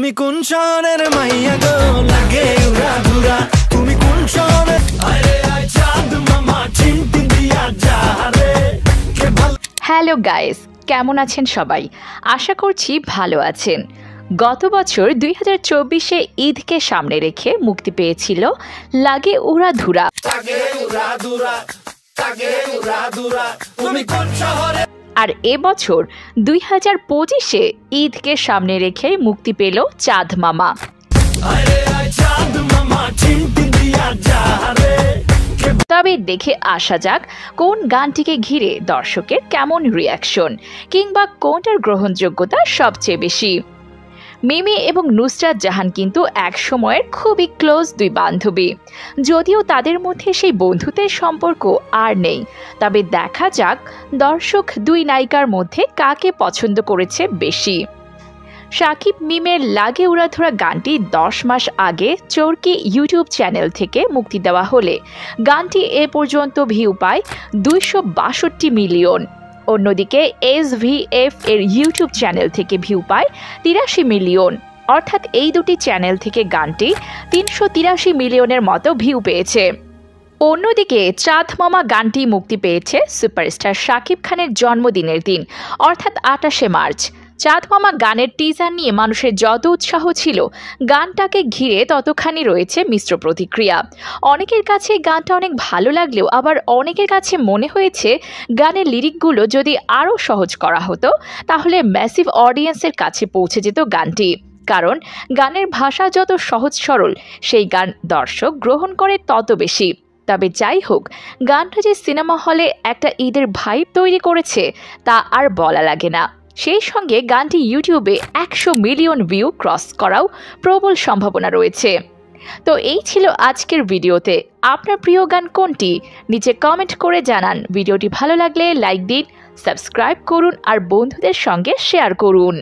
তুমি কোন শহরের মাইয়া গো লাগে উড়া ধুরা তুমি কোন শহরে আরে আই চাঁদ মামা চিমটি দিয়া যা রে কে ভালো। হ্যালো গাইস, কেমন আছেন সবাই? আশা করছি ভালো আছেন। গত বছর 2024-এ ঈদকে সামনে রেখে মুক্তি পেয়েছিল লাগে উড়া ধুরা। আর এবছর 2025-এ ঈদকে সামনে রেখে মুক্তি পেল চাঁদ মামা। তবে দেখে আসা যাক কোন গানটিকে ঘিরে দর্শকের কেমন রিয়াকশন, কিংবা কোনটার গ্রহণযোগ্যতা সবচেয়ে বেশি। মিমি এবং নুসরাত জাহান কিন্তু এক সময়ের খুবই ক্লোজ দুই বান্ধবী, যদিও তাদের মধ্যে সেই বন্ধুত্বের সম্পর্ক আর নেই। তবে দেখা যাক দর্শক দুই নায়িকার মধ্যে কাকে পছন্দ করেছে বেশি। সাকিব মিমের লাগে উড়াধুরা গানটি 10 মাস আগে চরকি ইউটিউব চ্যানেল থেকে মুক্তি দেওয়া হলে গানটি এ পর্যন্ত ভিউ পায় 262 মিলিয়ন। অন্যদিকে SVF এর ইউটিউব চ্যানেল থেকে ভিউ পায় 83 মিলিয়ন। অর্থাৎ এই দুটি চ্যানেল থেকে গানটি 383 মিলিয়নের মতো ভিউ পেয়েছে। অন্যদিকে চাঁদ মামা গানটি মুক্তি পেয়েছে সুপারস্টার শাকিব খানের জন্মদিনের দিন, অর্থাৎ 28শে মার্চ। চাঁদ মামা গানের টিজার নিয়ে মানুষের যত উৎসাহ ছিল, গানটাকে ঘিরে ততখানি রয়েছে মিশ্র প্রতিক্রিয়া। অনেকের কাছে গানটা অনেক ভালো লাগলেও আবার অনেকের কাছে মনে হয়েছে গানের লিরিকগুলো যদি আরও সহজ করা হতো তাহলে ম্যাসিভ অডিয়েন্সের কাছে পৌঁছে যেত গানটি। কারণ গানের ভাষা যত সহজ সরল, সেই গান দর্শক গ্রহণ করে তত বেশি। তবে যাই হোক, গানটা যে সিনেমা হলে একটা ঈদের ভাইব তৈরি করেছে তা আর বলা লাগে না। সেই সঙ্গে গানটি ইউটিউবে 100 মিলিয়ন ভিউ ক্রস করাও প্রবল সম্ভাবনা রয়েছে। তো এই ছিল আজকের ভিডিওতে। আপনার প্রিয় গান কোনটি? নিচে কমেন্ট করে জানান। ভিডিওটি ভালো লাগলে লাইক দিন, সাবস্ক্রাইব করুন আর বন্ধুদের সঙ্গে শেয়ার করুন।